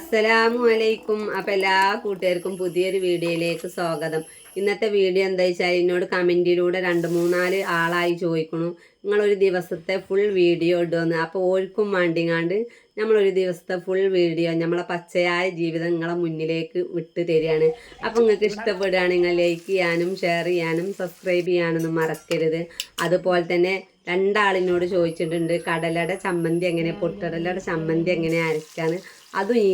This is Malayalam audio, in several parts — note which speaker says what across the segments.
Speaker 1: അസ്സലാമു അലൈക്കും. അപ്പം എല്ലാ കൂട്ടുകാർക്കും പുതിയൊരു വീഡിയോയിലേക്ക് സ്വാഗതം. ഇന്നത്തെ വീഡിയോ എന്താ വെച്ചാൽ എന്നോട് കമൻറ്റിലൂടെ 2-3 ആളായി ചോദിക്കണു നിങ്ങളൊരു ദിവസത്തെ ഫുൾ വീഡിയോ ഇടുമെന്ന്. അപ്പോൾ ഓർക്കും വേണ്ടിങ്ങാണ്ട് നമ്മളൊരു ദിവസത്തെ ഫുൾ വീഡിയോ നമ്മളെ പച്ചയായ ജീവിതം നിങ്ങളെ മുന്നിലേക്ക് വിട്ട് തരികയാണ്. അപ്പോൾ നിങ്ങൾക്ക് ഇഷ്ടപ്പെടുകയാണെങ്കിൽ ലൈക്ക് ചെയ്യാനും ഷെയർ ചെയ്യാനും സബ്സ്ക്രൈബ് ചെയ്യാനൊന്നും മറക്കരുത്. അതുപോലെ തന്നെ 2 ആളിനോട് ചോദിച്ചിട്ടുണ്ട് കടലയുടെ ചമ്മന്തി എങ്ങനെ, പൊട്ടടലയുടെ ചമ്മന്തി എങ്ങനെ അരക്കാന്ന്. അതും ഈ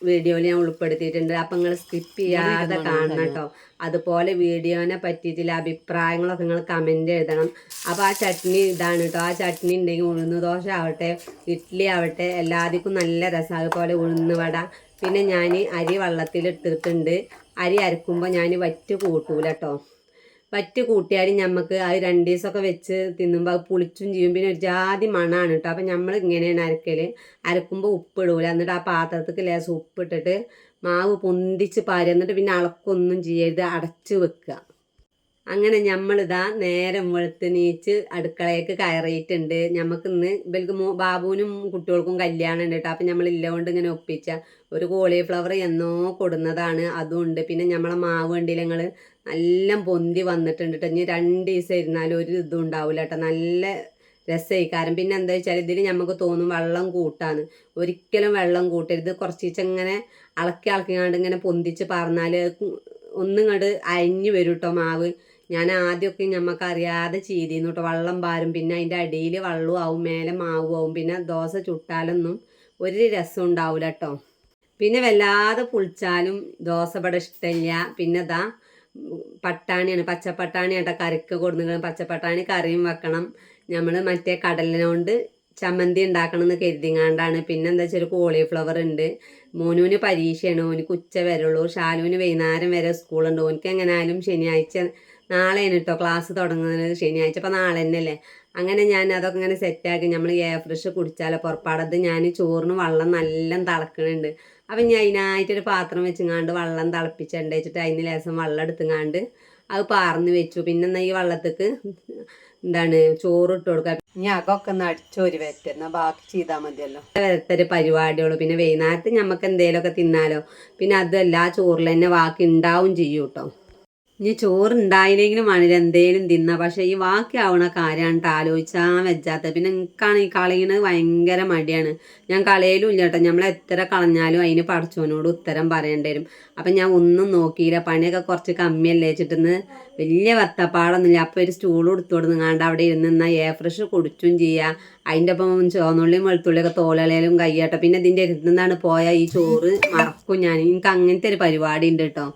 Speaker 1: വീഡിയോയിൽ ഞാൻ ഉൾപ്പെടുത്തിയിട്ടുണ്ട്. അപ്പം നിങ്ങൾ സ്കിപ്പ് ചെയ്യാതെ കാണണം കേട്ടോ. അതുപോലെ വീഡിയോനെ പറ്റിയിട്ടുള്ള അഭിപ്രായങ്ങളൊക്കെ നിങ്ങൾ കമൻറ്റ് എഴുതണം. അപ്പോൾ ആ ചട്നി ഇതാണ് കേട്ടോ. ആ ചട്നി ഉണ്ടെങ്കിൽ ഉഴുന്ന് ദോശ ആവട്ടെ ഇഡ്ഡലി ആവട്ടെ എല്ലാവർക്കും നല്ല രസം. അതുപോലെ ഉഴുന്ന് വട. പിന്നെ ഞാൻ അരി വെള്ളത്തിലിട്ടിട്ടുണ്ട്. അരി അരക്കുമ്പോൾ ഞാൻ വറ്റ് കൂട്ടൂല കേട്ടോ. വറ്റ് കൂട്ടിയാൽ നമുക്ക് അത് 2 ദിവസമൊക്കെ വെച്ച് തിന്നുമ്പോൾ അത് പുളിച്ചും ചെയ്യും. പിന്നെ ഒരു ജാതി മണമാണ് കേട്ടോ. അപ്പം നമ്മൾ ഇങ്ങനെയാണ് അരക്കുമ്പോൾ ഉപ്പിടൂല. എന്നിട്ട് ആ പാത്രത്തിൽ ലേശം ഉപ്പിട്ടിട്ട് മാവ് പൊന്തിച്ച് പാരി. എന്നിട്ട് പിന്നെ അളക്കൊന്നും ചെയ്യരുത്, അടച്ച് വെക്കുക. അങ്ങനെ നമ്മളിതാ നേരം വെളുത്ത് നീച്ച് അടുക്കളയ്ക്ക് കയറിയിട്ടുണ്ട്. നമുക്ക് ഇന്ന് ഇവർക്ക് ബാബുവിനും കുട്ടികൾക്കും കല്യാണം ഉണ്ട് കേട്ടോ. അപ്പം നമ്മൾ ഇല്ലകൊണ്ട് ഇങ്ങനെ ഒപ്പിച്ച ഒരു കോളിഫ്ലവർ എന്നോ കൊടുന്നതാണ്, അതും ഉണ്ട്. പിന്നെ നമ്മളെ മാവ് ഉണ്ടല്ലോ ഞങ്ങൾ നല്ല പൊന്തി വന്നിട്ടുണ്ട് കേട്ടോ. ഇനി 2 ദിവസം ഇരുന്നാലും ഒരു ഇതും ഉണ്ടാവില്ല കേട്ടോ. നല്ല രസമായിക്കാരം. പിന്നെ എന്താ വെച്ചാൽ ഇതിൽ നമുക്ക് തോന്നും വെള്ളം കൂട്ടാന്ന്. ഒരിക്കലും വെള്ളം കൂട്ടരുത്. കുറച്ചിങ്ങനെ ഇളക്കിങ്ങാണ്ട് ഇങ്ങനെ പൊന്തിച്ച് പറഞ്ഞാൽ ഒന്നും ഇങ്ങോട്ട് അരിഞ്ഞു വരും കേട്ടോ മാവ്. ഞാൻ ആദ്യമൊക്കെ നമുക്കറിയാതെ ചെയ്തിരുന്നു കേട്ടോ. വെള്ളം പാരും, പിന്നെ അതിൻ്റെ അടിയിൽ വെള്ളവും ആവും, മേലെ മാവും ആവും. പിന്നെ ദോശ ചുട്ടാലൊന്നും ഒരു രസം ഉണ്ടാവില്ല കേട്ടോ. പിന്നെ വല്ലാതെ പുളിച്ചാലും ദോശ ഇവിടെ ഇഷ്ടമില്ല. പിന്നെ ഇതാ പട്ടാണിയാണ്, പച്ചപ്പട്ടാണി കേട്ടോ കറിക്ക് കൊടുക്കുന്നത്. പച്ചപ്പട്ടാണി കറിയും വെക്കണം. നമ്മൾ മറ്റേ കടലിനോണ്ട് ചമ്മന്തി ഉണ്ടാക്കണം എന്ന് കരുതിങ്ങാണ്ടാണ്. പിന്നെ എന്താ വെച്ചാൽ കോളിഫ്ലവർ ഉണ്ട്. മോനൂന് പരീക്ഷയാണ്, ഓനിക്ക് ഉച്ച വരുള്ളൂ. ഷാലുവിന് വൈകുന്നേരം വരെ സ്കൂളുണ്ട്. ഓനിക്ക് എങ്ങനെയായാലും ശനിയാഴ്ച നാളെയാണ് കേട്ടോ ക്ലാസ് തുടങ്ങുന്നത്. ശനിയാഴ്ച അപ്പോൾ നാളെ തന്നെയല്ലേ. അങ്ങനെ ഞാൻ അതൊക്കെ ഇങ്ങനെ സെറ്റാക്കി നമ്മൾ എയർ ഫ്രഷ് കുടിച്ചാലോ പുറപ്പാടത്. ഞാൻ ചോറിന് വെള്ളം നല്ല തിളക്കണുണ്ട്. അപ്പം ഞാൻ അതിനായിട്ടൊരു പാത്രം വെച്ചുങ്ങാണ്ട് വെള്ളം തിളപ്പിച്ചിട്ടുണ്ട് വെച്ചിട്ട് അതിന് ലേശം വെള്ളം എടുത്തുങ്ങാണ്ട് അത് പാർന്ന് വെച്ചു. പിന്നെ ഈ വെള്ളത്തേക്ക് ചോറ് ഇട്ട് കൊടുക്കുക. ഇനി അകൊക്കെ ഒന്ന് അടിച്ചോരി വരട്ടെന്നാൽ ബാക്കി ചെയ്താൽ മതിയല്ലോ. വരത്തൊരു പരിപാടിയുള്ളൂ. പിന്നെ വൈകുന്നേരത്ത് നമുക്ക് എന്തെങ്കിലുമൊക്കെ തിന്നാലോ. പിന്നെ അതല്ല ചോറിൽ തന്നെ ബാക്കി ഉണ്ടാവും ചെയ്യും കേട്ടോ. ഇനി ചോറുണ്ടായില്ലെങ്കിലും വേണില്ല എന്തേലും തിന്നാ. പക്ഷെ ഈ ബാക്കി ആവണ കാര്യമാണ് ആലോചിച്ചാൽ വെച്ചാത്ത. പിന്നെ എനിക്കാണ് ഈ കളയുന്നത് ഭയങ്കര മടിയാണ്. ഞാൻ കളയലും ഇല്ല കേട്ടോ. നമ്മൾ എത്ര കളഞ്ഞാലും അതിന് പടച്ചോനോട് ഉത്തരം പറയേണ്ടി വരും. അപ്പം ഞാൻ ഒന്നും നോക്കിയില്ല. പണിയൊക്കെ കുറച്ച് കമ്മിയല്ലേ വെച്ചിട്ടെന്ന് വലിയ വത്തപ്പാടൊന്നുമില്ല. അപ്പോൾ ഒരു സ്റ്റൂൾ എടുത്തു കൊടുങ്ങാണ്ട് അവിടെ ഇരുന്ന് എയർ ഫ്രഷ് കുടിച്ചും ചെയ്യുക. അതിൻ്റെ ഒപ്പം ചുവന്നുള്ളിയും വെളുത്തുള്ളിയൊക്കെ തോലളയിലും കയ്യാട്ടോ. പിന്നെ ഇതിൻ്റെ ഇരുന്നാണ് പോയാൽ ഈ ചോറ് മറക്കും ഞാൻ. എനിക്ക് അങ്ങനത്തെ ഒരു പരിപാടി ഉണ്ട് കേട്ടോ.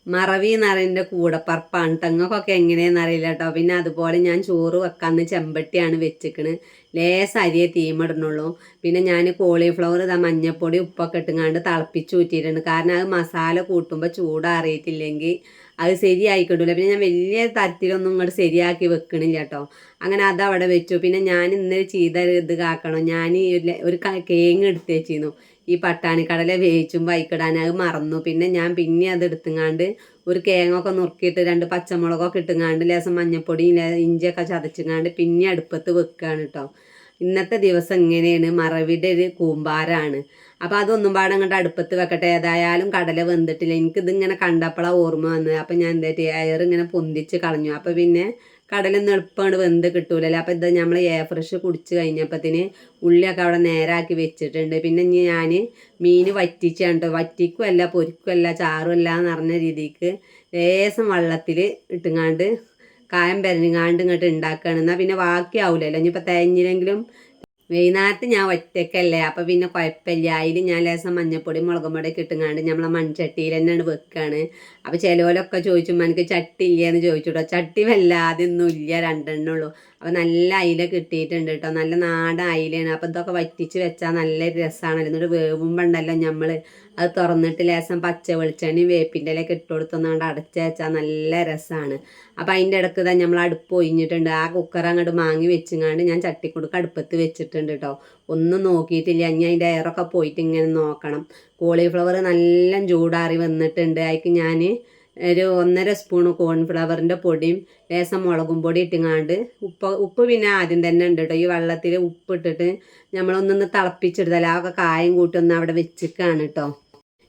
Speaker 1: മറവി എന്നറിൻ്റെ കൂടപ്പറപ്പാണ്. തെങ്ങൊക്കെ എങ്ങനെയാണെന്ന് അറിയില്ല കേട്ടോ. പിന്നെ അതുപോലെ ഞാൻ ചോറ് വെക്കാന്ന് ചെമ്പട്ടിയാണ് വെച്ചിക്കണ്. ലേശം അരിയെ തീമിടണുള്ളൂ. പിന്നെ ഞാൻ കോളിഫ്ലവർ മഞ്ഞപ്പൊടി ഉപ്പൊക്കെ ഇട്ടുങ്ങാണ്ട് തിളപ്പിച്ച് ഊറ്റിയിട്ടുണ്ട്. കാരണം അത് മസാല കൂട്ടുമ്പോൾ ചൂടാറിയിട്ടില്ലെങ്കിൽ അത് ശരിയായി കിട്ടില്ല. പിന്നെ ഞാൻ വലിയ തരത്തിലൊന്നും ഇങ്ങോട്ട് ശരിയാക്കി വെക്കണില്ല കേട്ടോ. അങ്ങനെ അതവിടെ വെച്ചു. പിന്നെ ഞാൻ ഇന്നലെ ചെയ്ത ഇത് കാക്കണം. ഞാൻ ഒരു കേങ്ങ് എടുത്ത് വെച്ചിരുന്നു. ഈ പട്ടാണിക്കടല വേവിച്ചുമ്പോൾ അയക്കിടാൻ അത് മറന്നു. പിന്നെ ഞാൻ അത് എടുത്തുങ്ങാണ്ട് ഒരു കേങ്ങൊക്കെ നുറുക്കിയിട്ട് 2 പച്ചമുളകൊക്കെ ഇട്ടുങ്ങാണ്ട് ലേശം മഞ്ഞപ്പൊടിയും ഇഞ്ചിയൊക്കെ ചതച്ചുങ്ങാണ്ട് പിന്നെ അടുപ്പത്ത് വെക്കുകയാണ് കേട്ടോ. ഇന്നത്തെ ദിവസം ഇങ്ങനെയാണ്. മറവിയുടെ ഒരു കൂമ്പാരാണ്. അപ്പോൾ അതൊന്നും പാടെ അങ്ങോട്ട് അടുപ്പത്ത് വെക്കട്ടെ. ഏതായാലും കടല വെന്തിട്ടില്ല. എനിക്കിതിങ്ങനെ കണ്ടപ്പോഴാണ് ഓർമ്മ വന്നത്. അപ്പം ഞാൻ എയർ ഇങ്ങനെ പൊന്തിച്ച് കളഞ്ഞു. അപ്പോൾ പിന്നെ കടലൊന്നും എളുപ്പമാണ് വെന്ത് കിട്ടൂലല്ലോ. അപ്പോൾ ഇത് നമ്മൾ എയർ ഫ്രഷ് കുടിച്ച് കഴിഞ്ഞപ്പോഴത്തേന് ഉള്ളിയൊക്കെ അവിടെ നേരാക്കി വെച്ചിട്ടുണ്ട്. പിന്നെ ഇനി ഞാൻ മീൻ വറ്റിച്ചാണ് കേട്ടോ. വറ്റിക്കുമല്ല പൊരിക്കുമല്ല ചാറുമല്ല എന്ന് പറഞ്ഞ രീതിക്ക് ലേശം വെള്ളത്തിൽ ഇട്ടുങ്ങാണ്ട് കായം പെരഞ്ഞുങ്ങാണ്ട് ഇങ്ങോട്ട് ഉണ്ടാക്കുകയാണ്. എന്നാൽ പിന്നെ ബാക്കിയാവില്ലല്ലോ. ഇനിയിപ്പോൾ തേഞ്ഞില്ലെങ്കിലും വൈകുന്നേരത്ത് ഞാൻ ഒറ്റക്കല്ലേ. അപ്പോൾ പിന്നെ കുഴപ്പമില്ല. അതിൽ ഞാൻ ലേശം മഞ്ഞപ്പൊടി മുളകും പൊടിയൊക്കെ ഇട്ടുങ്ങാണ്ട് നമ്മളെ മൺചട്ടിയിൽ തന്നെയാണ് വെക്കുകയാണ്. അപ്പോൾ ചിലവരൊക്കെ ചോദിച്ചു എനിക്ക് ചട്ടി ഇല്ലയെന്ന് ചോദിച്ചു കേട്ടോ. ചട്ടി വല്ലാതെ ഒന്നും ഇല്ല, 2 എണ്ണേ ഉള്ളൂ. അപ്പോൾ നല്ല അയില കിട്ടിയിട്ടുണ്ട് കേട്ടോ. നല്ല നാടൻ അയിലയാണ്. അപ്പോൾ ഇതൊക്കെ വറ്റിച്ച് വെച്ചാൽ നല്ലൊരു രസമാണല്ലോ. എന്നിട്ട് വേവുമ്പോൾ ഉണ്ടല്ലോ നമ്മൾ അത് തുറന്നിട്ട് ലേശം പച്ച വെളിച്ചെണ്ണയും വേപ്പിൻ്റെ ഇലയൊക്കെ ഇട്ട് കൊടുത്തൊന്നാണ്ട് അടച്ച് വെച്ചാൽ നല്ല രസമാണ്. അപ്പോൾ അതിൻ്റെ ഇടയ്ക്ക് തന്നെ നമ്മൾ അടുപ്പ് ഒഴിഞ്ഞിട്ടുണ്ട്. ആ കുക്കർ അങ്ങോട്ട് മാങ്ങി വെച്ചുങ്ങാണ്ട് ഞാൻ ചട്ടിക്കുടുക്ക് അടുപ്പത്ത് വെച്ചിട്ടുണ്ട് കേട്ടോ. ഒന്നും നോക്കിയിട്ടില്ല. ഇനി അതിൻ്റെ എയറൊക്കെ പോയിട്ട് ഇങ്ങനെ നോക്കണം. കോളിഫ്ലവർ നല്ല ചൂടാറി വന്നിട്ടുണ്ട്. അതിക്ക് ഞാൻ ഒരു 1.5 സ്പൂൺ കോൺഫ്ലവറിൻ്റെ പൊടിയും ലേശം മുളകും പൊടി ഇട്ടുങ്ങാണ്ട് ഉപ്പ് പിന്നെ ആദ്യം തന്നെ ഉണ്ട് കേട്ടോ. ഈ വെള്ളത്തിൽ ഉപ്പിട്ടിട്ട് നമ്മളൊന്നൊന്ന് തിളപ്പിച്ചെടുത്താൽ ആ കായം കൂട്ടി ഒന്ന് അവിടെ വെച്ചിക്കാണ് കേട്ടോ.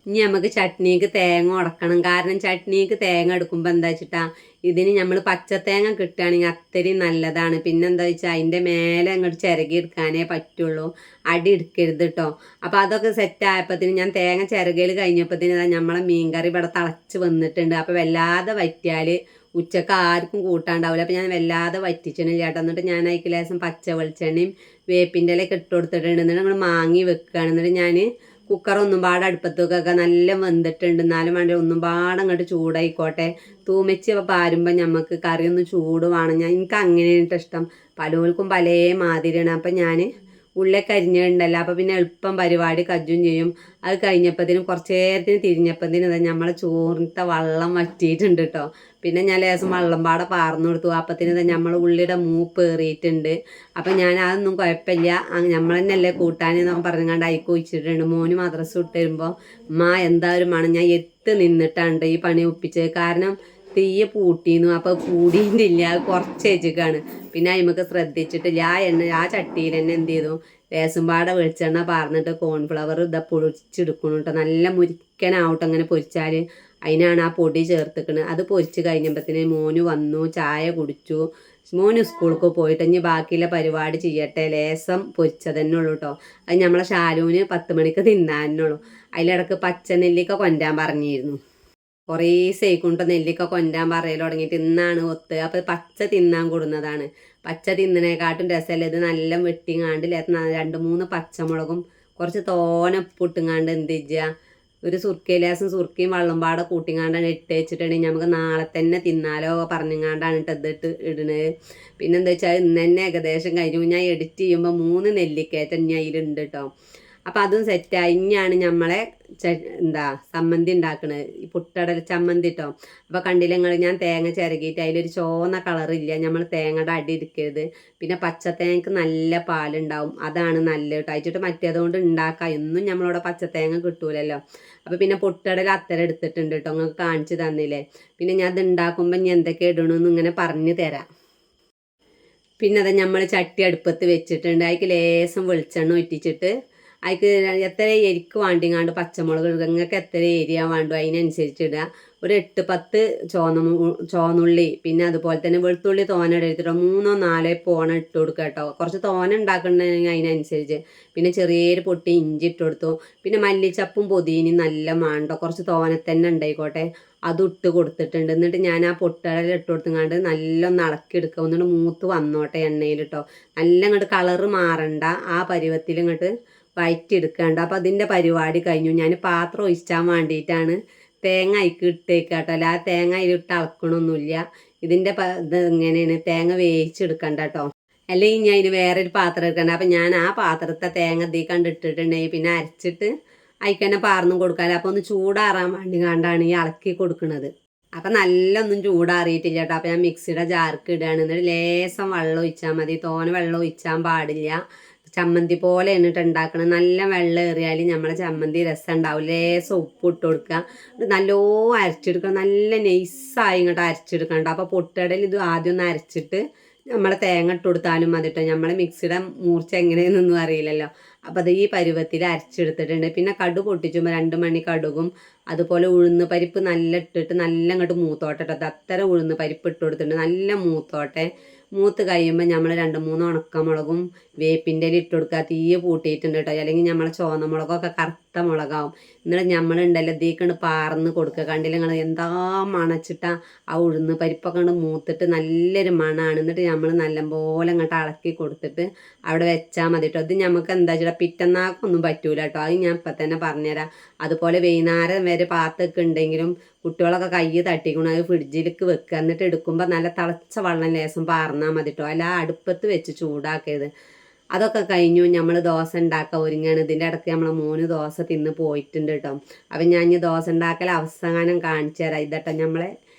Speaker 1: ഇനി നമുക്ക് ചട്നിക്ക് തേങ്ങ ഉടക്കണം. കാരണം ചട്നിക്ക് തേങ്ങ എടുക്കുമ്പോൾ എന്താ വെച്ചിട്ടാ ഇതിന് നമ്മൾ പച്ചത്തേങ്ങ കിട്ടുകയാണെങ്കിൽ അത്രയും നല്ലതാണ്. പിന്നെന്താ വെച്ചാൽ അതിൻ്റെ മേലെ അങ്ങോട്ട് ചിരകി എടുക്കാനേ പറ്റുള്ളൂ, അടി എടുക്കരുത് കേട്ടോ. അപ്പോൾ അതൊക്കെ സെറ്റായപ്പോഴത്തേന് ഞാൻ തേങ്ങ ചിരകയിൽ കഴിഞ്ഞപ്പോഴത്തേന് നമ്മളെ മീൻകറി ഇവിടെ തിളച്ച് വന്നിട്ടുണ്ട്. അപ്പോൾ വല്ലാതെ വറ്റിയാൽ ഉച്ചക്ക് ആർക്കും കൂട്ടാണ്ടാവില്ല. അപ്പോൾ ഞാൻ വല്ലാതെ വറ്റിച്ചിട്ടില്ല കേട്ടോ. എന്നിട്ട് ഞാൻ അതിലേക്ക് ലേശം പച്ച വെളിച്ചെണ്ണയും വേപ്പിൻ്റെ ഇലയൊക്കെ ഇട്ട് കൊടുത്തിട്ടുണ്ട്. എന്നിട്ട് നമ്മൾ മാങ്ങി വെക്കുകയാണ്. എന്നിട്ട് ഞാൻ കുക്കർ ഒന്നും പാടെ അടുപ്പത്തൊക്കെ നല്ല വെന്തിട്ടുണ്ട്. എന്നാലും വേണ്ടി ഒന്നും പാടെ അങ്ങോട്ട് ചൂടായിക്കോട്ടെ. തൂമിച്ച് പാരുമ്പോൾ നമുക്ക് കറിയൊന്ന് ചൂട് വേണം. എനിക്ക് അങ്ങനെയാണ് ഇഷ്ടം. പലർക്കും പല മാതിരിയാണ്. അപ്പം ഞാൻ ഉള്ളിലേക്ക് അരിഞ്ഞിട്ടുണ്ടല്ലോ. അപ്പോൾ പിന്നെ എളുപ്പം പരിപാടി കജ്ജും ചെയ്യും. അത് കഴിഞ്ഞപ്പോഴത്തേനും കുറച്ച് നേരത്തിന് തിരിഞ്ഞപ്പോഴത്തേനും നമ്മളെ ചോറിനത്തെ വെള്ളം വറ്റിയിട്ടുണ്ട് കേട്ടോ. പിന്നെ ഞാൻ ലേശം വെള്ളം പാടെ പാർന്നു കൊടുത്തു. അപ്പത്തിന് നമ്മൾ ഉള്ളിയുടെ മൂപ്പ് ഏറിയിട്ടുണ്ട്. അപ്പം ഞാൻ അതൊന്നും കുഴപ്പമില്ല, നമ്മൾ തന്നെയല്ലേ കൂട്ടാനെന്നൊക്കെ പറഞ്ഞുകൊണ്ട് അയക്ക് വെച്ചിട്ടുണ്ട്. മോന് മദ്രസ വിട്ട് വരുമ്പോൾ എന്തായാലും വേണം. ഞാൻ എത്ത് നിന്നിട്ടാണ് ഈ പണി ഒപ്പിച്ചത്. കാരണം തീയെ പൂട്ടിയിരുന്നു. അപ്പോൾ പൂടിയിട്ടില്ല, അത് കുറച്ച് വെച്ചിക്കാണ്. പിന്നെ അതിമക്ക് ശ്രദ്ധിച്ചിട്ടില്ല. ആ ചട്ടിയിൽ തന്നെ എന്ത് ചെയ്തു, ലേസുംപാടെ വെളിച്ചെണ്ണ പാർന്നിട്ട് കോൺഫ്ലവർ പൊടിച്ചെടുക്കണം കേട്ടോ. നല്ല മുരിക്കനാവട്ടെ അങ്ങനെ പൊരിച്ചാൽ. അതിനാണ് ആ പൊടി ചേർത്തിക്കണത്. അത് പൊരിച്ച് കഴിഞ്ഞപ്പോഴത്തേന് മോന് വന്നു, ചായ കുടിച്ചു. മോന് സ്കൂൾക്ക് പോയിട്ട് ഇനി ബാക്കിയുള്ള പരിപാടി ചെയ്യട്ടെ. ലേസം പൊരിച്ചത് തന്നെ ഉള്ളൂ കേട്ടോ. അത് നമ്മളെ ശാലുവിന് 10 മണിക്ക് തിന്നാനുള്ളൂ. അതിലിടക്ക് പച്ച നെല്ലിക്ക കൊണ്ടാൻ പറഞ്ഞിരുന്നു. കുറേ സേക്കൊണ്ട് നെല്ലിക്ക കൊണ്ടാൻ പറയൽ തുടങ്ങിയിട്ട് ഇന്നാണ് ഒത്ത്. അപ്പോൾ പച്ച തിന്നാൻ കൊടുന്നതാണ്. പച്ച തിന്നണേക്കാട്ടും രസമല്ലേ ഇത്. നല്ല വെട്ടിങ്ങാണ്ട് 2-3 പച്ചമുളകും കുറച്ച് തോന ഉപ്പിട്ടുങ്ങാണ്ട് എന്ത് ചെയ്യുക, ഒരു ലേസം സുർക്കയും വെള്ളം പാടെ കൂട്ടിങ്ങാണ്ടാണ് ഇട്ട് വെച്ചിട്ടുണ്ടെങ്കിൽ നമുക്ക് നാളെ തന്നെ തിന്നാലോ പറഞ്ഞുങ്ങാണ്ടാണ് ഇതിട്ട് ഇടുന്നത്. പിന്നെന്താ വെച്ചാൽ ഇന്ന് തന്നെ ഏകദേശം കഴിഞ്ഞു. ഞാൻ എഡിറ്റ് ചെയ്യുമ്പോൾ 3 നെല്ലിക്കയറ്റ ഇനി അതിലുണ്ട് കേട്ടോ. അപ്പം അതും സെറ്റായി. ഇനിയാണ് നമ്മളെ ചമ്മന്തി ഉണ്ടാക്കണത്, ഈ പുട്ടടൽ ചമ്മന്തി കേട്ടോ. അപ്പോൾ കണ്ടില്ല നിങ്ങൾ, ഞാൻ തേങ്ങ ചിരകിയിട്ട് അതിലൊരു ചുവന്ന കളറില്ല. നമ്മൾ തേങ്ങയുടെ അടി എടുക്കരുത്. പിന്നെ പച്ചത്തേങ്ങക്ക് നല്ല പാലുണ്ടാവും, അതാണ് നല്ലത് കേട്ടോ. അയച്ചിട്ട് മറ്റേതുകൊണ്ട് ഉണ്ടാക്കാം. എന്നും നമ്മളിവിടെ പച്ചത്തേങ്ങ കിട്ടൂലല്ലോ. അപ്പോൾ പിന്നെ പുട്ടടൽ അത്തരം എടുത്തിട്ടുണ്ട് കേട്ടോ, നിങ്ങൾക്ക് കാണിച്ചു തന്നില്ലേ. പിന്നെ ഞാൻ അത് ഉണ്ടാക്കുമ്പോൾ ഞാൻ എന്തൊക്കെ ഇടണമെന്ന് ഇങ്ങനെ പറഞ്ഞു തരാം. പിന്നെ അത് നമ്മൾ ചട്ടി അടുപ്പത്ത് വെച്ചിട്ടുണ്ട്. അതിക്ക് ലേസം വെളിച്ചെണ്ണ ഒറ്റിച്ചിട്ട് അതിക്ക് എത്ര എരിക്ക് വേണ്ടിങ്ങാണ്ട് പച്ചമുളക് ഇടുക. നിങ്ങൾക്ക് എത്ര എരിയാ വേണ്ടോ അതിനനുസരിച്ച് ഇടുക. ഒരു 8-10 ചുവന്നുള്ളി, പിന്നെ അതുപോലെ തന്നെ വെളുത്തുള്ളി തോന എടുത്തിട്ടോ 3-4 പോണ ഇട്ട് കൊടുക്കുക കേട്ടോ. കുറച്ച് തോന ഉണ്ടാക്കണമെങ്കിൽ അതിനനുസരിച്ച്. പിന്നെ ചെറിയൊരു പൊട്ടി ഇഞ്ചി ഇട്ട് കൊടുത്തു. പിന്നെ മല്ലിച്ചപ്പും പൊതിനയും നല്ല മാണ്ടോ, കുറച്ച് തോനെ തന്നെ ഉണ്ടായിക്കോട്ടെ, അതും ഇട്ട് കൊടുത്തിട്ടുണ്ട്. എന്നിട്ട് ഞാൻ ആ പൊട്ടടൽ ഇട്ട് കൊടുത്തങ്ങാണ്ട് നല്ല ഒന്ന് ഇളക്കിയെടുക്കുക. ഒന്നിട്ട് മൂത്ത് വന്നോട്ടെ എണ്ണയിലിട്ടോ. നല്ല ഇങ്ങോട്ട് കളറ് മാറണ്ട, ആ പരുവത്തിൽ ഇങ്ങോട്ട് വയറ്റിയെടുക്കണ്ട. അപ്പോൾ അതിൻ്റെ പരിപാടി കഴിഞ്ഞു. ഞാൻ പാത്രം ഒഴിച്ചാൻ വേണ്ടിയിട്ടാണ് തേങ്ങ അതിക്ക് ഇട്ടേക്കാട്ടോ. അല്ല, ആ തേങ്ങ അതിലിട്ട് ഇളക്കണമൊന്നുമില്ല. ഇതിൻ്റെ ഇത് ഇങ്ങനെയാണ്, തേങ്ങ വേവിച്ചെടുക്കണ്ട കേട്ടോ. അല്ലെങ്കിൽ ഞാൻ അതിന് വേറൊരു പാത്രം എടുക്കണ്ട. അപ്പം ഞാൻ ആ പാത്രത്തെ തേങ്ങ ഇതിൽ കണ്ടിട്ടിട്ടുണ്ടെങ്കിൽ പിന്നെ അരച്ചിട്ട് അതിക്ക് തന്നെ പാർന്നും കൊടുക്കാമല്ലോ. അപ്പോൾ ഒന്ന് ചൂടാറാൻ വേണ്ടി കണ്ടാണ് ഈ ഇളക്കി കൊടുക്കുന്നത്. അപ്പം നല്ലൊന്നും ചൂടാറിയിട്ടില്ല കേട്ടോ. അപ്പം ഞാൻ മിക്സിയുടെ ജാർക്ക് ഇടുകയാണ്. എന്നിട്ട് ലേസം വെള്ളം ഒഴിച്ചാൽ മതി, തോനെ വെള്ളം ഒഴിച്ചാൻ പാടില്ല. ചമ്മന്തി പോലെ എന്നിട്ട് ഉണ്ടാക്കണം. നല്ല വെള്ളം ഏറിയാൽ നമ്മളെ ചമ്മന്തി രസം ഉണ്ടാവും. ലേസം ഉപ്പ് ഇട്ട് കൊടുക്കുക. നല്ലോ അരച്ചെടുക്കുക. നല്ല നൈസായി ഇങ്ങോട്ട് അരച്ചെടുക്കണ്ട. അപ്പോൾ പൊട്ടടൽ ഇത് ആദ്യം ഒന്ന് അരച്ചിട്ട് നമ്മളെ തേങ്ങ ഇട്ട് കൊടുത്താലും മതി കേട്ടോ. നമ്മളെ മിക്സിയുടെ മൂർച്ച എങ്ങനെയെന്നൊന്നും അറിയില്ലല്ലോ. അപ്പോൾ അത് ഈ പരുവത്തിൽ അരച്ചെടുത്തിട്ടുണ്ട്. പിന്നെ കടു പൊട്ടിച്ചുമ്പോൾ 2 മണി കടുകും അതുപോലെ ഉഴുന്ന് പരിപ്പ് നല്ല ഇട്ടിട്ട് നല്ല ഇങ്ങോട്ട് മൂത്തോട്ടെ കേട്ടോ. അത് അത്ര ഉഴുന്ന് പരിപ്പ് ഇട്ട് കൊടുത്തിട്ടുണ്ട്. നല്ല മൂത്തോട്ടെ. മൂത്ത് കഴിയുമ്പോൾ നമ്മൾ 2-3 ഉണക്കമുളകും വേപ്പിൻ്റെ ഇല ഇട്ട് കൊടുക്കുക. തീയെ പൂട്ടിയിട്ടുണ്ട് കേട്ടോ. അല്ലെങ്കിൽ നമ്മളെ ചുവന്ന മുളകൊക്കെ കറുത്ത മുളകാവും. എന്നിട്ട് നമ്മളുണ്ടല്ലോ ഇതിലേക്കൊണ്ട് പാർന്ന് കൊടുക്കുക. കണ്ടില്ല നിങ്ങൾ, എന്താ മണച്ചിട്ടാ ആ ഉഴുന്ന് പരിപ്പൊക്കെ കൊണ്ട് മൂത്തിട്ട് നല്ലൊരു മണമാണ്. എന്നിട്ട് നമ്മൾ നല്ലപോലെ അങ്ങോട്ട് ഇളക്കി കൊടുത്തിട്ട് അവിടെ വെച്ചാൽ മതി കേട്ടോ. ഇത് നമുക്ക് എന്താ വെച്ചാൽ പിറ്റന്നാക്കൊന്നും പറ്റൂല കേട്ടോ. അത് ഞാൻ ഇപ്പം തന്നെ പറഞ്ഞുതരാം. അതുപോലെ വൈകുന്നേരം വരെ പാത്തൊക്കെ ഉണ്ടെങ്കിലും കുട്ടികളൊക്കെ കൈ തട്ടിക്കണം, അത് ഫ്രിഡ്ജിലേക്ക് വെക്കുക. എന്നിട്ട് എടുക്കുമ്പോൾ നല്ല തിളച്ച വെള്ളം ലേസം പാർന്നാൽ മതി കേട്ടോ. അല്ല അടുപ്പത്ത് വെച്ച് ചൂടാക്കരുത്. അതൊക്കെ കഴിഞ്ഞു. നമ്മൾ ദോശ ഉണ്ടാക്കാൻ ഒരുങ്ങാണ്. ഇതിൻ്റെ ഇടയ്ക്ക് നമ്മളെ മോന് ദോശ തിന്ന് പോയിട്ടുണ്ട് കേട്ടോ. അപ്പം ഞാൻ ഈ ദോശ ഉണ്ടാക്കൽ അവസാനം കാണിച്ചു തരാം. ഇതട്ടോ നമ്മളെ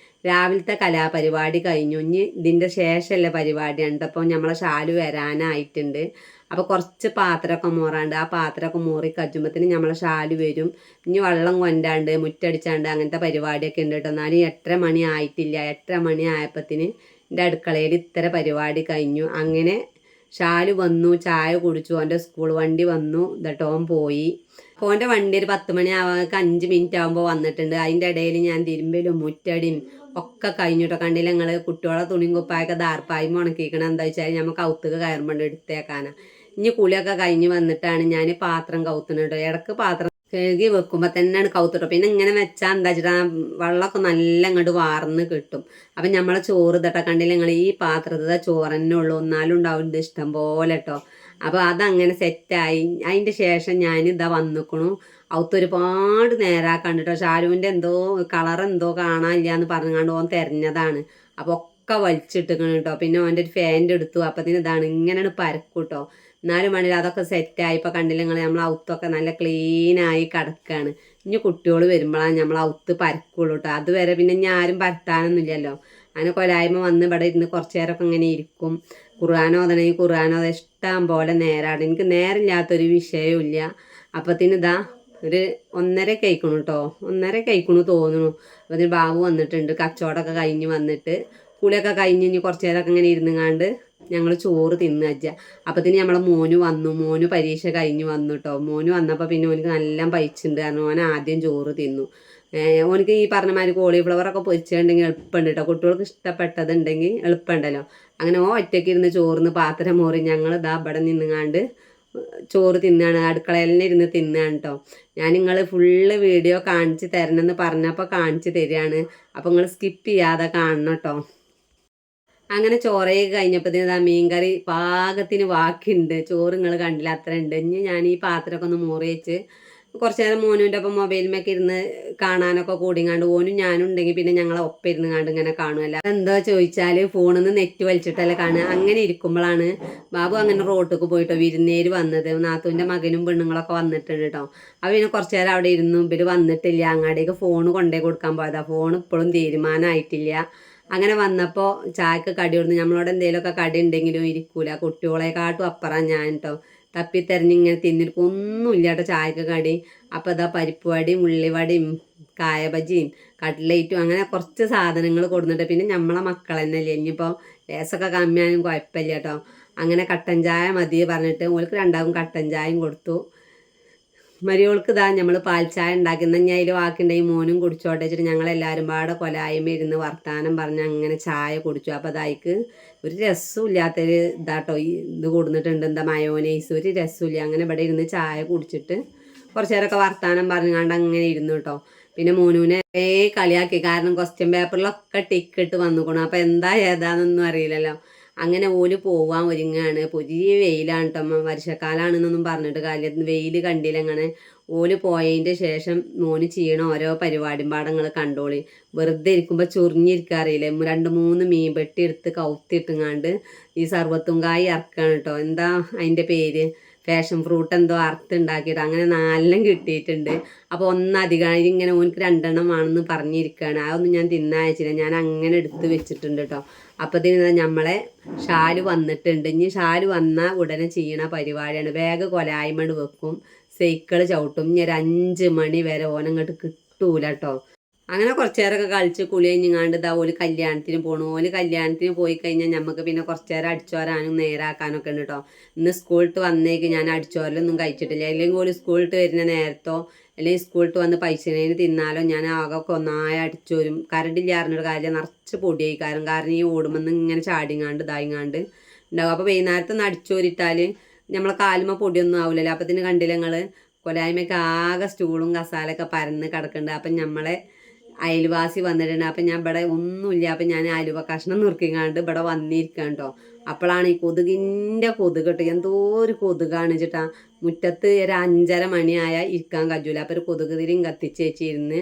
Speaker 1: രാവിലത്തെ കലാപരിപാടി കഴിഞ്ഞു. ഇനി ഇതിൻ്റെ ശേഷമല്ലേ പരിപാടിയാണ്. അപ്പോൾ നമ്മളെ ശാലു വരാനായിട്ടുണ്ട്. അപ്പോൾ കുറച്ച് പാത്രമൊക്കെ മോറാണ്ട് ആ പാത്രമൊക്കെ മോറി കച്ചുമ്പത്തിന് നമ്മളെ ശാലു വരും. ഇനി വെള്ളം കൊണ്ടാണ്ട് മുറ്റടിച്ചാണ്ട് അങ്ങനത്തെ പരിപാടിയൊക്കെ ഉണ്ട് കേട്ടോ. എന്നാലും 8:30 മണി ആയിട്ടില്ല. 8:30 മണി ആയപ്പത്തിന് എൻ്റെ അടുക്കളയിൽ ഇത്ര പരിപാടി കഴിഞ്ഞു. അങ്ങനെ ഷാലു വന്നു, ചായ കുടിച്ചു, ഓൻ്റെ സ്കൂൾ വണ്ടി വന്നു. എന്നിട്ട് ഓൻ പോയി. ഓൻ്റെ വണ്ടി ഒരു 10 മണി 5 മിനിറ്റ് ആകുമ്പോൾ വന്നിട്ടുണ്ട്. അതിൻ്റെ ഇടയിൽ ഞാൻ തിരുമ്പലും മുറ്റടിയും ഒക്കെ കഴിഞ്ഞിട്ടോ. കണ്ടില്ല നിങ്ങൾ, കുട്ടികളെ തുണിയും കുപ്പായൊക്കെ ദാർപ്പായും ഉണക്കിക്കണം. എന്താ വെച്ചാൽ നമുക്ക് കൗത്തുക കയറുമ്പോൾ എടുത്തേക്കാനാണ്. ഇനി കുളിയൊക്കെ കഴിഞ്ഞ് വന്നിട്ടാണ് ഞാൻ പാത്രം കൗത്തുന്നത് കേട്ടോ. ഇടക്ക് പാത്രം കഴുകി വെക്കുമ്പോൾ തന്നെയാണ് കൗത്തിട്ടോ. പിന്നെ ഇങ്ങനെ വെച്ചാൽ എന്താ വെച്ചിട്ടാ വെള്ളമൊക്കെ നല്ല ഇങ്ങോട്ട് വാർന്ന് കിട്ടും. അപ്പം നമ്മളെ ചോറ് തട്ട കണ്ടില്ല നിങ്ങൾ, ഈ പാത്രത്തെ ചോറ് തന്നെ ഉള്ളൂ, എന്നാലും ഉണ്ടാവും ഇത് ഇഷ്ടം പോലെ കേട്ടോ. അപ്പോൾ അതങ്ങനെ സെറ്റായി. അതിൻ്റെ ശേഷം ഞാൻ ഇതാ വന്നിക്കണു. ഒരുപാട് നേരാക്കാണ്ട് കേട്ടോ. ഷാലുവിൻ്റെ എന്തോ കളർ എന്തോ കാണാനില്ല എന്ന് പറഞ്ഞുകൊണ്ട് ഓൻ തിരഞ്ഞതാണ്. അപ്പോൾ ഒക്കെ വലിച്ചിട്ടിക്കണം കേട്ടോ. പിന്നെ ഓൻ്റെ ഒരു ഫാൻ്റെ എടുത്തു. അപ്പത്തിന് ഇതാണ് ഇങ്ങനെയാണ് പരക്കും കേട്ടോ. എന്നാലും വേണ്ടില്ല അതൊക്കെ സെറ്റായി. ഇപ്പോൾ കണ്ടില്ല നിങ്ങൾ, നമ്മൾ ഔത്തൊക്കെ നല്ല ക്ലീനായി കിടക്കുകയാണ്. ഇനി കുട്ടികൾ വരുമ്പോഴാണ് നമ്മൾ ഔത്ത് പരക്കുള്ളൂ കേട്ടോ. അതുവരെ പിന്നെ ഇനി ആരും പരത്താനൊന്നുമില്ലല്ലോ. അങ്ങനെ കൊലായ്മ വന്ന് ഇവിടെ ഇരുന്ന് കുറച്ച് നേരമൊക്കെ ഇങ്ങനെ ഇരിക്കും. ഖുർആാനോദനെങ്കിൽ ഖുർആാനോദ ഇഷ്ടം പോലെ നേരാണ്. എനിക്ക് നേരമില്ലാത്തൊരു വിഷയവും ഇല്ല. അപ്പത്തിന് ഇതാ ഒരു 1:30 കഴിക്കണു കേട്ടോ. 1:30 കഴിക്കണു തോന്നുന്നു. അപ്പോൾ ബാബു വന്നിട്ടുണ്ട്. കച്ചവടമൊക്കെ കഴിഞ്ഞ് വന്നിട്ട് കുളിയൊക്കെ കഴിഞ്ഞ് ഇനി കുറച്ച് നേരമൊക്കെ ഇങ്ങനെ ഇരുന്നുങ്ങാണ്ട് ഞങ്ങൾ ചോറ് തിന്നു വെച്ചാൽ. അപ്പത്തിന് നമ്മളെ മോന് വന്നു. മോന് പരീക്ഷ കഴിഞ്ഞ് വന്നു കേട്ടോ. മോന് വന്നപ്പോൾ പിന്നെ ഓനക്ക് നല്ല പൈച്ചുണ്ട്. കാരണം ഓൻ ആദ്യം ചോറ് തിന്നു. ഓനക്ക് ഈ പറഞ്ഞമാതിരി കോളിഫ്ലവറൊക്കെ പൊരിച്ചിട്ടുണ്ടെങ്കിൽ എളുപ്പമുണ്ട് കേട്ടോ. കുട്ടികൾക്ക് ഇഷ്ടപ്പെട്ടതുണ്ടെങ്കിൽ എളുപ്പമുണ്ടല്ലോ. അങ്ങനെ ഒറ്റയ്ക്ക് ഇരുന്ന് ചോറിന് പാത്രം മോറി ഞങ്ങൾ ഇതാ ഇവിടെ നിന്നുങ്ങാണ്ട് ചോറ് തിന്നാണ്. അടുക്കളയിൽ തന്നെ ഇരുന്ന് തിന്നാണ് കേട്ടോ. ഞാൻ നിങ്ങൾ ഫുള്ള് വീഡിയോ കാണിച്ച് തരണമെന്ന് പറഞ്ഞപ്പോൾ കാണിച്ച് തരികയാണ്. അപ്പോൾ നിങ്ങൾ സ്കിപ്പ് ചെയ്യാതെ കാണണം കേട്ടോ. അങ്ങനെ ചോറയൊക്കെ കഴിഞ്ഞപ്പോഴത്തേന് മീൻകറി പാകത്തിന് ബാക്കിയുണ്ട്. ചോറ് നിങ്ങൾ കണ്ടില്ല, അത്ര ഉണ്ട്. ഇനി ഞാൻ ഈ പാത്രമൊക്കെ ഒന്ന് മൂറി വെച്ച് കുറച്ച് നേരം മോനുൻ്റെ ഒപ്പം മൊബൈലിമൊക്കെ ഇരുന്ന് കാണാനൊക്കെ കൂടിങ്ങാണ്ട് ഓനും ഞാനും ഉണ്ടെങ്കിൽ പിന്നെ ഞങ്ങളെ ഒപ്പം ഇരുന്ന് കണ്ട് ഇങ്ങനെ കാണുമല്ല. എന്താ ചോദിച്ചാൽ ഫോണിൽ നിന്ന് നെറ്റ് വലിച്ചിട്ടല്ലേ കാണുക. അങ്ങനെ ഇരിക്കുമ്പോഴാണ് ബാബു അങ്ങനെ റോട്ടിലേക്ക് പോയിട്ടോ വിരുന്നേര് വന്നത്. നാത്തൂൻ്റെ മകനും പെണ്ണുങ്ങളൊക്കെ വന്നിട്ടുണ്ട് കേട്ടോ. അപ്പോൾ പിന്നെ കുറച്ച് നേരം അവിടെ ഇരുന്നു. ഇവർ വന്നിട്ടില്ല. അങ്ങാടേക്ക് ഫോൺ കൊണ്ടേ കൊടുക്കാൻ പോയതാണ്. ഫോൺ ഇപ്പോഴും തീരുമാനമായിട്ടില്ല. അങ്ങനെ വന്നപ്പോൾ ചായക്ക് കടി കൊടുത്ത്. നമ്മളോട് എന്തെങ്കിലുമൊക്കെ കടി ഉണ്ടെങ്കിലും ഇരിക്കൂല. കുട്ടികളെക്കാട്ടും അപ്പുറം ഞാൻ കേട്ടോ. തപ്പിത്തെരഞ്ഞിങ്ങനെ തിന്നിരിക്കും. ഒന്നുമില്ല കേട്ടോ ചായക്ക് കടി. അപ്പോൾ ഇതാ പരിപ്പ് വടിയും ഉള്ളിവടിയും കായബജിയും കട്ട്ലേറ്റും അങ്ങനെ കുറച്ച് സാധനങ്ങൾ കൊടുത്തിട്ട് പിന്നെ നമ്മളെ മക്കൾ തന്നെയല്ലേ. ഇനിയിപ്പോൾ ലേസൊക്കെ കമ്മിയാനും കുഴപ്പമില്ല കേട്ടോ. അങ്ങനെ കട്ടൻ ചായ മതി പറഞ്ഞിട്ട് ഓൾക്ക് രണ്ടാകും കട്ടൻ ചായയും കൊടുത്തു. മരിയോൾക്ക് ഇതാ നമ്മൾ പാൽ ചായ ഉണ്ടാക്കുന്ന ഞാൻ അതിൽ വാക്കുണ്ടെങ്കിൽ മോനും കുടിച്ചോട്ടെ വെച്ചിട്ട് ഞങ്ങളെല്ലാവരും പാടെ കൊലായ്മ ഇരുന്ന് വർത്താനം പറഞ്ഞ് അങ്ങനെ ചായ കുടിച്ചു. അപ്പോൾ അതായിക്ക് ഒരു രസവും ഇല്ലാത്തൊരു ഇതാട്ടോ ഇത് കൊടുത്തിട്ടുണ്ട്. എന്താ മയോനൈസ്, ഒരു രസമില്ല. അങ്ങനെ ഇവിടെ ഇരുന്ന് ചായ കുടിച്ചിട്ട് കുറച്ച് നേരമൊക്കെ വർത്താനം പറഞ്ഞുകൊണ്ട് അങ്ങനെ ഇരുന്നു കേട്ടോ. പിന്നെ മോനുവിനെ കളിയാക്കി. കാരണം ക്വസ്റ്റ്യൻ പേപ്പറിലൊക്കെ ടിക്കിട്ട് വന്നുകൊള്ളു. അപ്പോൾ എന്താ ഏതാണെന്നൊന്നും അറിയില്ലല്ലോ. അങ്ങനെ ഓല് പോവാൻ ഒരുങ്ങാണ്. പുതിയ വെയിലാണ് കേട്ടോ. വർഷക്കാലാണെന്നൊന്നും പറഞ്ഞിട്ട് കാര്യം വെയിൽ കണ്ടില്ല. അങ്ങനെ ഓല് പോയതിൻ്റെ ശേഷം മോന് ചെയ്യണ ഓരോ പരിപാടിയും പാടങ്ങൾ കണ്ടോളി. വെറുതെ ഇരിക്കുമ്പോൾ ചൊറിഞ്ഞിരിക്കാറിയില്ലേ. 2-3 മീൻ പെട്ടി എടുത്ത് കൗത്തിട്ടുങ്ങാണ്ട് ഈ സർവത്തുങ്കായി ഇറക്കാണ് കേട്ടോ. എന്താ അതിൻ്റെ പേര്, ഫാഷൻ ഫ്രൂട്ട് എന്തോ അറുത്തുണ്ടാക്കിയിട്ട് അങ്ങനെ 4 കിട്ടിയിട്ടുണ്ട്. അപ്പോൾ ഒന്നധികം ഇങ്ങനെ ഓനക്ക് 2 ആണെന്ന് പറഞ്ഞിരിക്കുകയാണ്. അതൊന്നും ഞാൻ തിന്നയച്ചില്ല. ഞാൻ അങ്ങനെ എടുത്ത് വെച്ചിട്ടുണ്ട് കേട്ടോ. അപ്പോൾ ഇതിന് നമ്മളെ ഷാല് വന്നിട്ടുണ്ട്. ഇനി ഷാല് വന്നാൽ ഉടനെ ചെയ്യണ പരിപാടിയാണ്. ബാഗ് കൊലായ്മട് വെക്കും, സൈക്കിൾ ചവിട്ടും. ഇനി ഒരു 5 മണി വരെ ഓനങ്ങോട്ട് കിട്ടൂല കേട്ടോ. അങ്ങനെ കുറച്ച് നേരമൊക്കെ കളിച്ച് കുളി കഴിഞ്ഞാണ്ട് ഇതാ ഓല് കല്യാണത്തിന് പോകണു. ഓല് കല്യാണത്തിന് പോയി കഴിഞ്ഞാൽ നമുക്ക് പിന്നെ കുറച്ച് നേരം അടിച്ചോരാനും നേരാക്കാനൊക്കെ ഉണ്ട് കേട്ടോ. ഇന്ന് സ്കൂളിട്ട് വന്നേക്ക് ഞാൻ അടിച്ചോരലൊന്നും കഴിച്ചിട്ടില്ല. അല്ലെങ്കിൽ ഓല് സ്കൂളിട്ട് വരുന്ന നേരത്തോ അല്ലെങ്കിൽ സ്കൂളിട്ട് വന്ന് പൈസേന് തിന്നാലോ ഞാൻ ആകെ ഒന്നായി അടിച്ചോരും. കരണ്ടില്ലാറിനൊരു കാര്യം നിറച്ച് പൊടിയായിക്കാരും. കാരണം ഈ ഓടുമെന്ന് ഇങ്ങനെ ചാടിങ്ങാണ്ട് ഇതായിങ്ങാണ്ട് ഉണ്ടാവും. അപ്പോൾ വൈകുന്നേരത്തൊന്ന് അടിച്ചോരിട്ടാൽ നമ്മളെ കാലുമ്മ പൊടിയൊന്നും ആവില്ലല്ലോ. അപ്പത്തിന് കണ്ടില്ല നിങ്ങൾ, കൊലായ്മയ്ക്ക് ആകെ സ്റ്റൂളും കസാലൊക്കെ പരന്ന് കിടക്കുന്നുണ്ട്. അപ്പം നമ്മളെ അയൽവാസി വന്നിട്ടുണ്ട്. അപ്പം ഞാൻ ഇവിടെ ഒന്നുമില്ല. അപ്പം ഞാൻ ആലുവ കഷ്ണം നുറുക്കിങ്ങാണ്ട് ഇവിടെ വന്നിരിക്കാം കേട്ടോ. അപ്പോഴാണ് ഈ കൊതുകിൻ്റെ കൊതുക് കേട്ടോ. എന്തോ ഒരു കൊതുകാണ് വെച്ചിട്ടാ. മുറ്റത്ത് ഒരു 5:30 മണിയായാൽ ഇരിക്കാൻ കഴിയൂല. അപ്പോൾ ഒരു കൊതുക് തിരിയും കത്തിച്ച് വെച്ചിരുന്ന്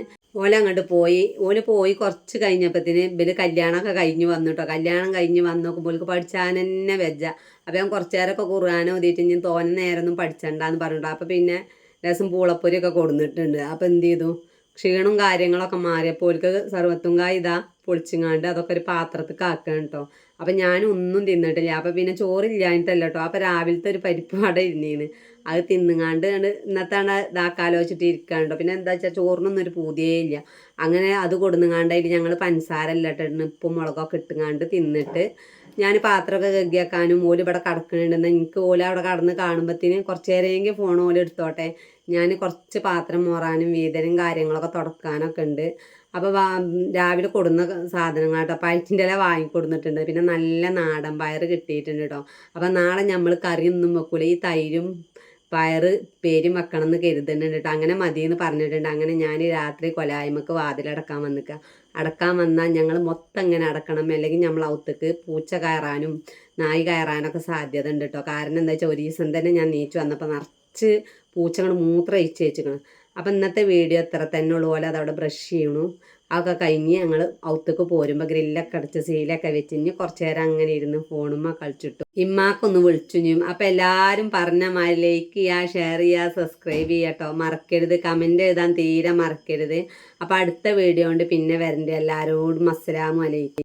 Speaker 1: അങ്ങോട്ട് പോയി. പോയി കുറച്ച് കഴിഞ്ഞപ്പോഴത്തേന് ഇവര് കല്യാണമൊക്കെ കഴിഞ്ഞ് വന്നു കേട്ടോ. കല്യാണം കഴിഞ്ഞ് വന്ന് നോക്കുമ്പോൾ പഠിച്ചാൻ തന്നെ വെച്ച. അപ്പോൾ ഞാൻ കുറച്ച് നേരമൊക്കെ ഖുർആൻ ഓതിയിട്ട് ഇനി തോന്നെ നേരമൊന്നും പഠിച്ചണ്ടെന്ന് പറഞ്ഞിട്ടോ. അപ്പോൾ പിന്നെ രസം പൂളപ്പൊരിയൊക്കെ കൊടുത്തിട്ടുണ്ട്. അപ്പോൾ എന്ത് ചെയ്തു, ക്ഷീണവും കാര്യങ്ങളൊക്കെ മാറിയപ്പോൾ ഓൾക്ക് സർവത്തുങ്കായ ഇതാ പൊളിച്ചിങ്ങാണ്ട് അതൊക്കെ ഒരു പാത്രത്തിൽ ആക്കണം കേട്ടോ. അപ്പം ഞാനൊന്നും തിന്നിട്ടില്ല. അപ്പം പിന്നെ ചോറില്ലാഞ്ഞിട്ടല്ല കേട്ടോ. അപ്പം രാവിലത്തെ ഒരു പരിപ്പ് വട ഇരുന്നീന്ന് അത് തിന്നുങ്ങാണ്ട് ഇന്നത്തെ ഇതാക്കാലോചിച്ചിട്ട് ഇരിക്കാണ്ടോ. പിന്നെ എന്താ വെച്ചാൽ ചോറിനൊന്നും ഒരു പൂതിയേ ഇല്ല. അങ്ങനെ അത് കൊടുന്നുങ്ങാണ്ട് അതിൽ ഞങ്ങൾ പഞ്ചസാര ഇല്ല ഇട്ടിട്ട് ഉപ്പും മുളകൊക്കെ ഇട്ടുങ്ങാണ്ട് തിന്നിട്ട് ഞാൻ പാത്രമൊക്കെ കഴുകിയാക്കാനും ഓല് ഇവിടെ കിടക്കുന്നുണ്ടെന്ന് എനിക്ക് ഓല അവിടെ കടന്ന് കാണുമ്പോഴത്തേന് കുറച്ച് നേരമെങ്കിൽ ഫോൺ ഓല എടുത്തോട്ടെ, ഞാൻ കുറച്ച് പാത്രം മോറാനും വീതനും കാര്യങ്ങളൊക്കെ തുടക്കാനൊക്കെ ഉണ്ട്. അപ്പോൾ രാവിലെ കൊടുന്ന സാധനങ്ങൾ കേട്ടോ, പഴത്തിൻ്റെ ഇല വാങ്ങിക്കൊടുന്നിട്ടുണ്ട്. പിന്നെ നല്ല നാടൻ പയർ കിട്ടിയിട്ടുണ്ട് കേട്ടോ. അപ്പം നാളെ നമ്മൾ കറിയൊന്നും വെക്കൂല, ഈ തൈരും പയറ് പേരും വെക്കണം എന്ന് കരുതുന്നുണ്ട് കേട്ടോ. അങ്ങനെ മതിയെന്ന് പറഞ്ഞിട്ടുണ്ട്. അങ്ങനെ ഞാൻ രാത്രി കൊലായ്മക്ക് വാതിലടക്കാൻ വന്നിക്കുക. അടക്കാൻ വന്നാൽ ഞങ്ങൾ മൊത്തം ഇങ്ങനെ അടക്കണം, അല്ലെങ്കിൽ നമ്മൾ ഔത്തേക്ക് പൂച്ച കയറാനും നായി കയറാനൊക്കെ സാധ്യത ഉണ്ട് കേട്ടോ. കാരണം എന്താ വെച്ചാൽ ഒരു ദിവസം തന്നെ ഞാൻ നീച്ചു വന്നപ്പോൾ നിറച്ച് പൂച്ചകൾ മൂത്രം ഒഴിച്ച് വെച്ചിരിക്കണം. അപ്പം ഇന്നത്തെ വീഡിയോ ഇത്ര തന്നെ ഉള്ളു. പോലെ അതവിടെ ബ്രഷ് ചെയ്യണു. അതൊക്കെ കഴിഞ്ഞ് ഞങ്ങൾ ഔത്തേക്ക് പോരുമ്പോൾ ഗ്രില്ലൊക്കെ അടിച്ച് സീലൊക്കെ വെച്ച് ഇനി കുറച്ച് നേരം അങ്ങനെ ഇരുന്ന് ഫോണുമ്മ കളിച്ചിട്ടു. ഇമ്മാക്കൊന്ന് വിളിച്ചു ചെയ്യും. അപ്പം എല്ലാവരും പറഞ്ഞ മാതിരി ലൈക്ക് ചെയ്യുക, ഷെയർ ചെയ്യുക, സബ്സ്ക്രൈബ് ചെയ്യുക കേട്ടോ. മറക്കരുത്, കമൻറ്റ് എഴുതാൻ തീരെ മറക്കരുത്. അപ്പം അടുത്ത വീഡിയോ കൊണ്ട് പിന്നെ വരണ്ടേ. എല്ലാവരോടും അസ്സലാമു അലൈക്കും.